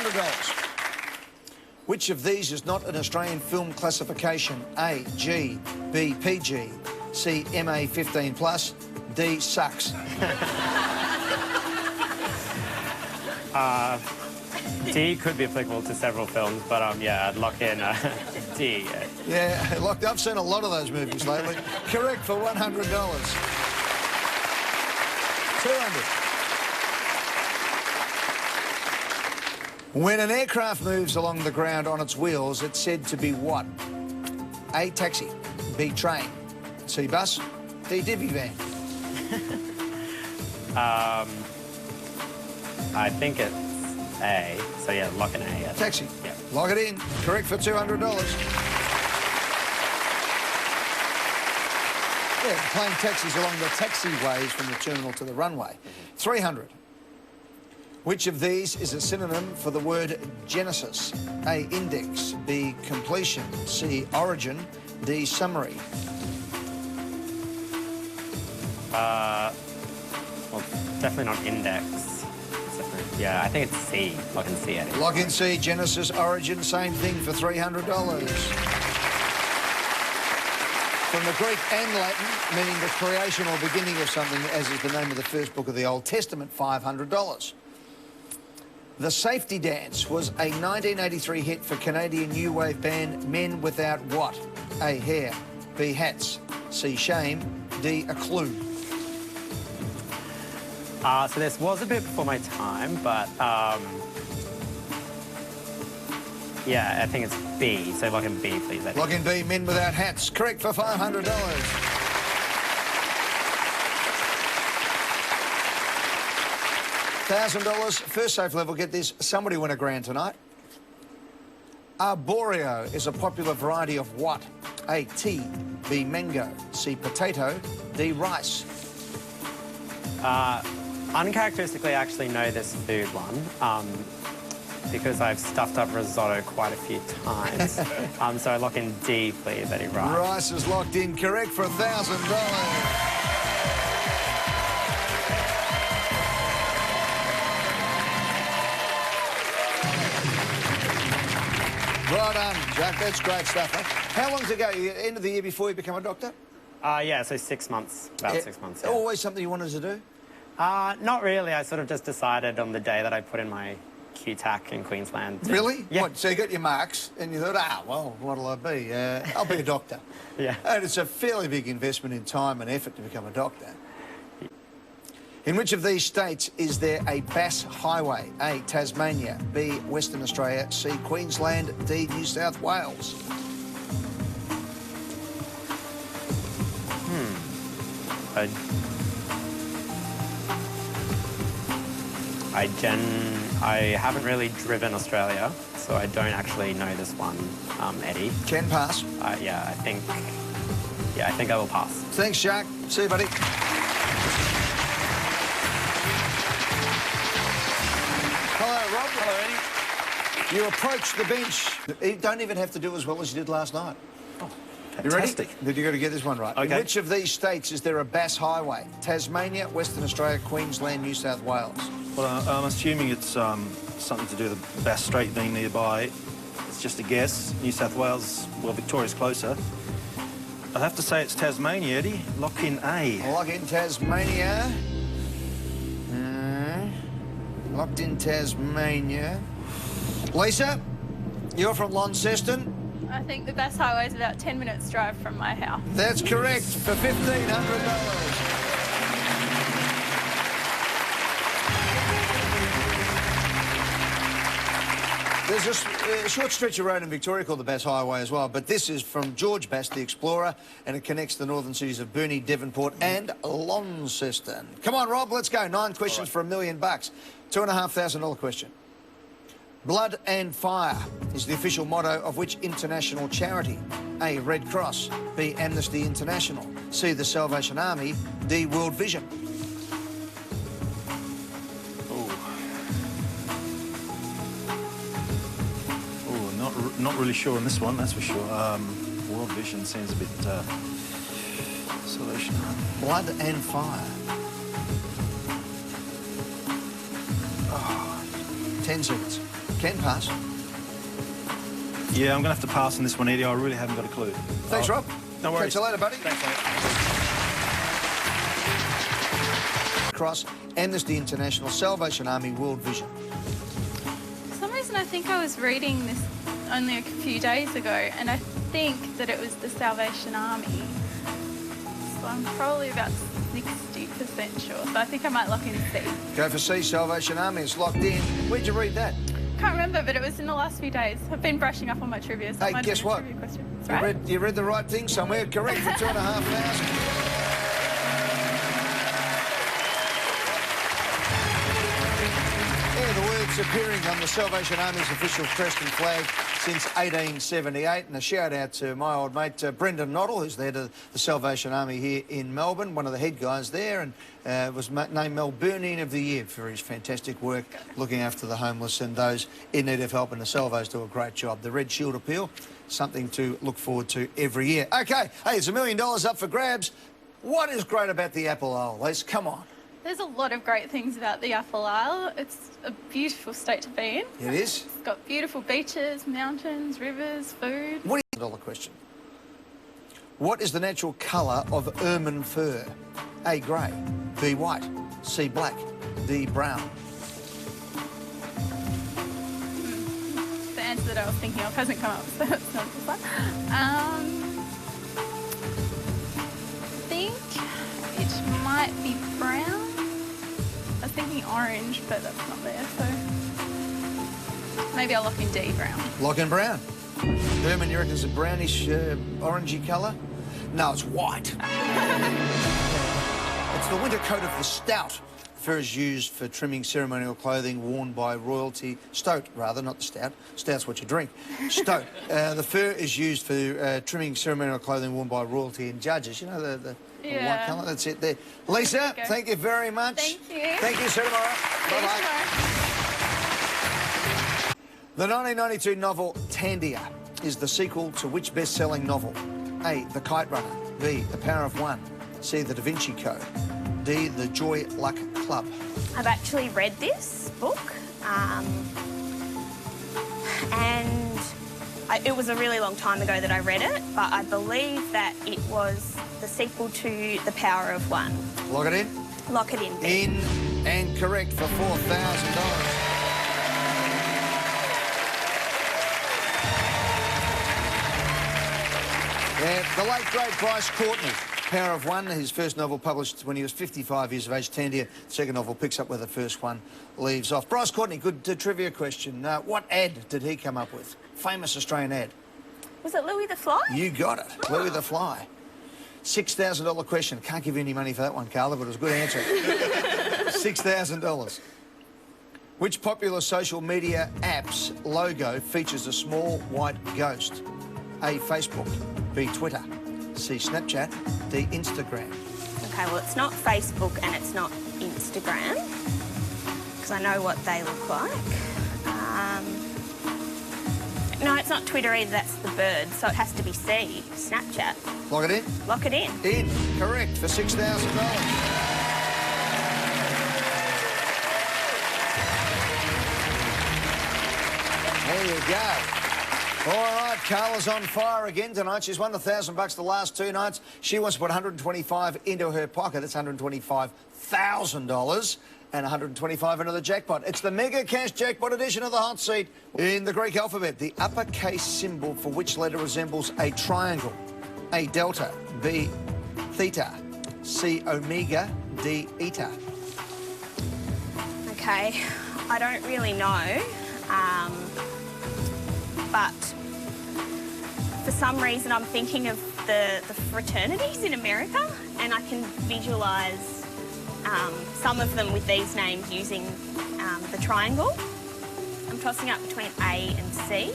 $200. Which of these is not an Australian film classification? A, G, B, PG, C, MA 15+, D, sucks. D could be applicable to several films, but yeah, I'd lock in D. Yeah, locked. I've seen a lot of those movies lately. Correct for $100. 200. When an aircraft moves along the ground on its wheels, it's said to be what? A, taxi, B, train, C, bus, D, divvy van. I think it's A, so yeah, lock in A. Yeah. Taxi. Yeah. Lock it in. Correct for $200. Yeah, playing taxis along the taxiways from the terminal to the runway. 300. Which of these is a synonym for the word genesis? A, index, B, completion, C, origin, D, summary. Well, definitely not index. Yeah, I think it's C. Lock in C, Eddie. Lock in C, genesis, origin, same thing for $300. From the Greek and Latin, meaning the creation or beginning of something, as is the name of the first book of the Old Testament, $500. The Safety Dance was a 1983 hit for Canadian new wave band Men Without what? A, hair, B, hats, C, shame, D, a clue. So this was a bit before my time, but yeah, I think it's B. So lock in B, please. Lock in B, Men Without Hats. Correct for $500. $1,000. First safe level, get this. Somebody win a grand tonight. Arborio is a popular variety of what? A, tea, B, mango, C, potato, D, rice. Uncharacteristically, I actually know this food one because I've stuffed up risotto quite a few times. So I lock in D, please, Eddie. Rice. Rice is locked in. Correct for $1,000. Well done, Jack. That's great stuff. Huh? How long ago? End of the year before you become a doctor? Yeah, so 6 months. About 6 months. Yeah. Always something you wanted to do? Not really. I sort of just decided on the day that I put in my QTAC in Queensland. Really? Yeah. What, so you got your marks and you thought, well, what'll I be? I'll be a doctor. Yeah. And it's a fairly big investment in time and effort to become a doctor. In which of these states is there a Bass Highway? A, Tasmania, B, Western Australia, C, Queensland, D, New South Wales. I haven't really driven Australia, so I don't actually know this one, Eddie. Can pass. Yeah, I think I will pass. Thanks, Shark. See you, buddy. Hello, Rob. Hello, Eddie. You approach the bench. You don't even have to do as well as you did last night. Oh, You ready? fantastic. Did you got to get this one right? Okay. In which of these states is there a Bass Highway? Tasmania, Western Australia, Queensland, New South Wales. Well, I'm assuming it's something to do with the Bass Strait being nearby. It's just a guess. New South Wales, well, Victoria's closer. I'd have to say it's Tasmania, Eddie. Lock in A. Lock in Tasmania. Locked in Tasmania. Lisa, you're from Launceston. I think the Bass Highway is about 10 minutes drive from my house. That's correct for $1,500. There's a short stretch of road in Victoria called the Bass Highway as well, but this is from George Bass, the explorer, and it connects the northern cities of Burnie, Devonport and Launceston. Come on, Rob, let's go. 9 questions for $1 million. $2,500 question. Blood and Fire is the official motto of which international charity? A, Red Cross, B, Amnesty International, C, the Salvation Army, D, World Vision. Not really sure on this one, that's for sure. World Vision seems a bit Salvation Army. Blood and Fire. 10 seconds. Can pass. Yeah, I'm going to have to pass on this one, Eddie. I really haven't got a clue. Thanks, Rob. No worries. Catch you later, buddy. Thanks, mate. Cross, Amnesty International, Salvation Army, World Vision. For some reason, I think I was reading this only a few days ago, and I think that it was the Salvation Army. So I'm probably about 60% sure. So I think I might lock in C. Go for C, Salvation Army. It's locked in. Where'd you read that? Can't remember, but it was in the last few days. I've been brushing up on my trivia. So Hey, it might guess have been a what? trivia question. That's right. You read the right thing somewhere. Correct for 2,500. Yeah, the words appearing on the Salvation Army's official crest and flag since 1878. And a shout out to my old mate Brendan Noddle, who's the head of the Salvation Army here in Melbourne, one of the head guys there, and was named Melburnian of the Year for his fantastic work looking after the homeless and those in need of help. And the Salvos do a great job. The Red Shield Appeal, something to look forward to every year. Okay, hey, it's $1 million up for grabs. What is great about the Apple Isle, Les? Come on. There's a lot of great things about the Apple Isle. It's a beautiful state to be in. It is? It's got beautiful beaches, mountains, rivers, food. What is the $1 question? What is the natural colour of ermine fur? A, grey. B, white. C, black. D, brown. The answer that I was thinking of hasn't come up, so that's not this one. I think it might be brown. I was thinking orange, but that's not there, so maybe I'll lock in D, brown. Lock in brown. Ermine, you reckon it's a brownish, orangey colour? No, it's white. It's the winter coat of the stoat. Fur is used for trimming ceremonial clothing worn by royalty. Stoat, rather, not the stout. Stout's what you drink. Stoat. The fur is used for trimming ceremonial clothing worn by royalty and judges. You know, the white colour? That's it there. Lisa, thank you very much. Thank you. Thank you, see you tomorrow. Bye-bye. The 1992 novel Tandia is the sequel to which best-selling novel? A, The Kite Runner. B, The Power of One. C, The Da Vinci Code. D, The Joy Luck Club. I've actually read this book, and it was a really long time ago that I read it, but I believe that it was the sequel to The Power of One. Lock it in? Lock it in. In and correct for $4,000. The late, great Bryce Courtney. Power of One, his first novel published when he was 55 years of age. Tandia, second novel, picks up where the first one leaves off. Bryce Courtney, good trivia question. What ad did he come up with? Famous Australian ad. Was it Louis the Fly? You got it. Louis the Fly. $6,000 question. Can't give you any money for that one, Carla, but it was a good answer. $6,000. Which popular social media app's logo features a small white ghost? A, Facebook. B, Twitter. C, Snapchat. D, Instagram. Okay, well, it's not Facebook and it's not Instagram, because I know what they look like. No, it's not Twitter either, that's the bird, so it has to be C, Snapchat. Lock it in? Lock it in. In. Correct for $6,000. There you go. All right, Carla's on fire again tonight. She's won $1,000 the last two nights. She wants to put $125 into her pocket. That's $125,000 and $125 into the jackpot. It's the mega cash jackpot edition of the hot seat. In the Greek alphabet, the uppercase symbol for which letter resembles a triangle? A, delta. B, theta. C, omega. D, eta. Okay, I don't really know, but for some reason I'm thinking of the fraternities in America, and I can visualise some of them with these names using the triangle. I'm tossing up between A and C,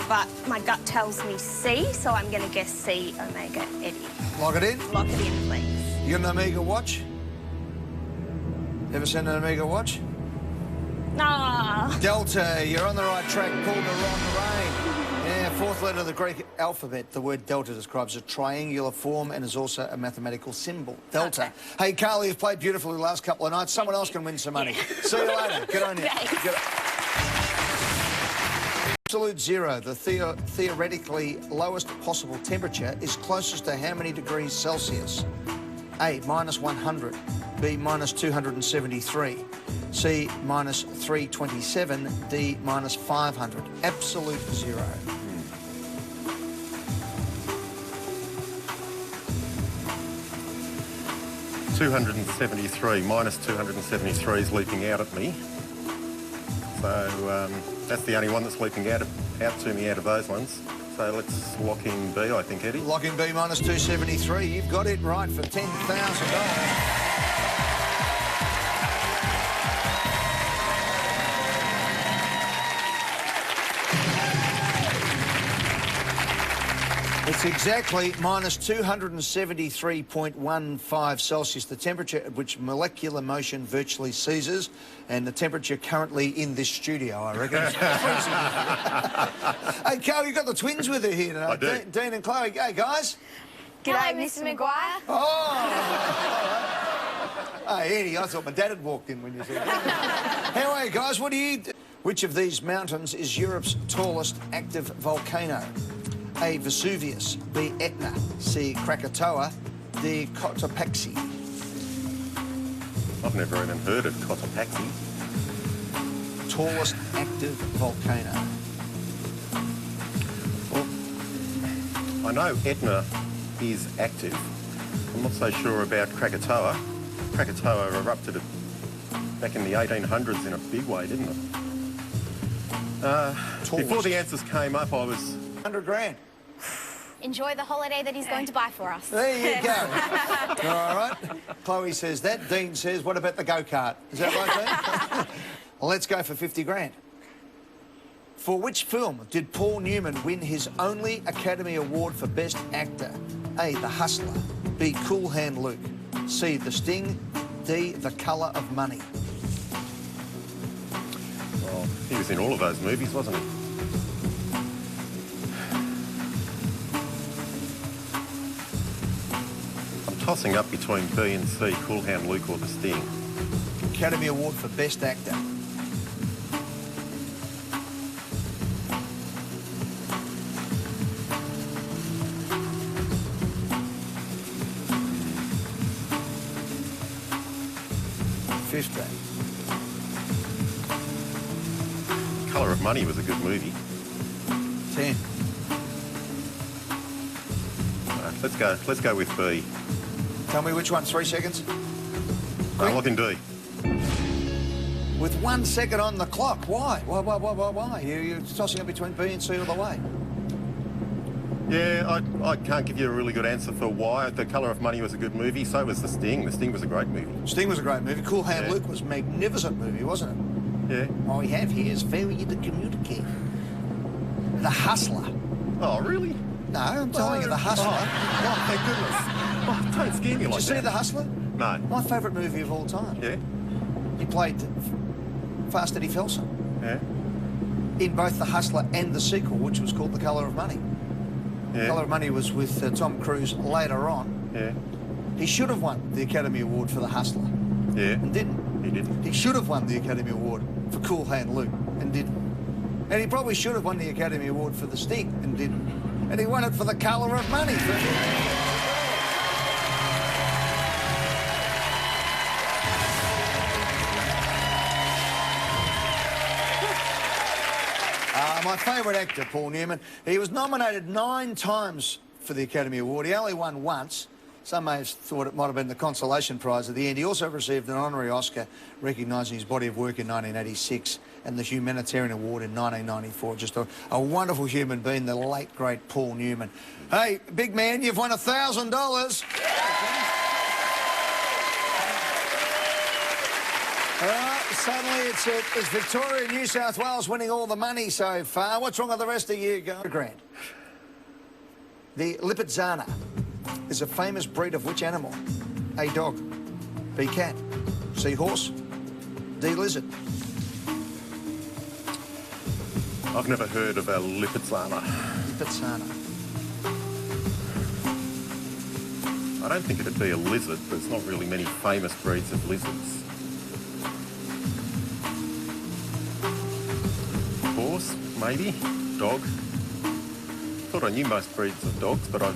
but my gut tells me C, so I'm going to guess C, Omega, Eddie. Lock it in? Lock it in, please. You got an Omega watch? Ever seen an Omega watch? Nah. Delta, you're on the right track. Pulled the wrong rein. Yeah, fourth letter of the Greek alphabet. The word delta describes a triangular form and is also a mathematical symbol. Delta. Okay. Hey, Carly, you've played beautifully the last couple of nights. Someone else can win some money. See you later. Good on you. Absolute zero, the theoretically lowest possible temperature, is closest to how many degrees Celsius? A, minus 100. B, minus 273. C, minus 327. D, minus 500. Absolute zero. 273, minus 273 is leaping out at me. So that's the only one that's leaping out to me out of those ones. So let's lock in B, I think, Eddie. Lock in B, minus 273. You've got it right for $10,000. It's exactly minus 273.15 Celsius, the temperature at which molecular motion virtually ceases, and the temperature currently in this studio, I reckon. It's freezing. Hey, Carl, you've got the twins with her here tonight. I do. Dean and Chloe. Hey, guys. G'day, Mr. Maguire. Oh! Hey, Eddie, I thought my dad had walked in when you said that. How are you, guys? What do you do? Which of these mountains is Europe's tallest active volcano? A, Vesuvius. B, Etna. C, Krakatoa. D, Cotopaxi. I've never even heard of Cotopaxi. Tallest active volcano. Well, I know Etna is active. I'm not so sure about Krakatoa. Krakatoa erupted back in the 1800s in a big way, didn't it? Before the answers came up, I was... 100 grand. Enjoy the holiday that he's going to buy for us. There you go. All right. Chloe says that. Dean says, what about the go-kart? Is that right, Dean? Well, let's go for 50 grand. For which film did Paul Newman win his only Academy Award for Best Actor? A, The Hustler. B, Cool Hand Luke. C, The Sting. D, The Colour of Money. Well, he was in all of those movies, wasn't he? I'm tossing up between B and C, Cool Hand Luke or The Sting. Academy Award for Best Actor. Colour of Money was a good movie. 10. Let's go with B. Tell me which one. 3 seconds. Lock in D. With 1 second on the clock. Why? Why? You're tossing up between B and C all the way. Yeah, I can't give you a really good answer for why. The Colour of Money was a good movie. So was The Sting. The Sting was a great movie. Sting was a great movie. Cool Hand Luke was a magnificent movie, wasn't it? Yeah. What we have here is failure to communicate. The Hustler. Oh, really? No, I'm telling you, The Hustler. Oh, thank goodness. Oh, don't scare me Did like you that. see The Hustler? No. My favourite movie of all time. Yeah? He played Fast Eddie Felsen Yeah? in both The Hustler and the sequel, which was called The Colour of Money. Yeah? Colour of Money was with Tom Cruise later on. Yeah? He should have won the Academy Award for The Hustler Yeah? and didn't. He didn't. He should have won the Academy Award for Cool Hand Luke and didn't. And he probably should have won the Academy Award for The Sting and didn't. And he won it for The Colour of Money. My favourite actor, Paul Newman. He was nominated 9 times for the Academy Award. He only won once. Some may have thought it might have been the consolation prize at the end. He also received an honorary Oscar recognising his body of work in 1986 and the Humanitarian Award in 1994. Just a wonderful human being, the late, great Paul Newman. Hey, big man, you've won $1,000. Suddenly it's Victoria, New South Wales winning all the money so far. What's wrong with the rest of you? Grand. The Lipizzana is a famous breed of which animal? A, dog. B, cat. C, horse. D, lizard. I've never heard of a Lipizzaner. Lipizzaner. I don't think it'd be a lizard. There's not really many famous breeds of lizards. Horse, maybe. Dog. Thought I knew most breeds of dogs, but I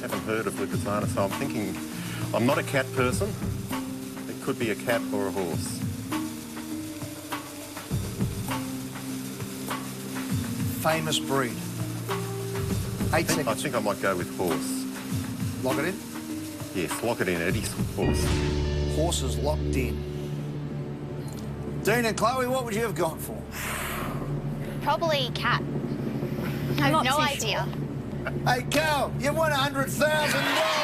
haven't heard of Lipizzaner, so I'm thinking I'm not a cat person. It could be a cat or a horse. Famous breed. 8 seconds. I think I might go with horse. Lock it in. Yes, lock it in, Eddie's horse. Horse is locked in. Dean and Chloe, what would you have gone for? Probably cat. I have no idea. Hey, Cal, you won $100,000.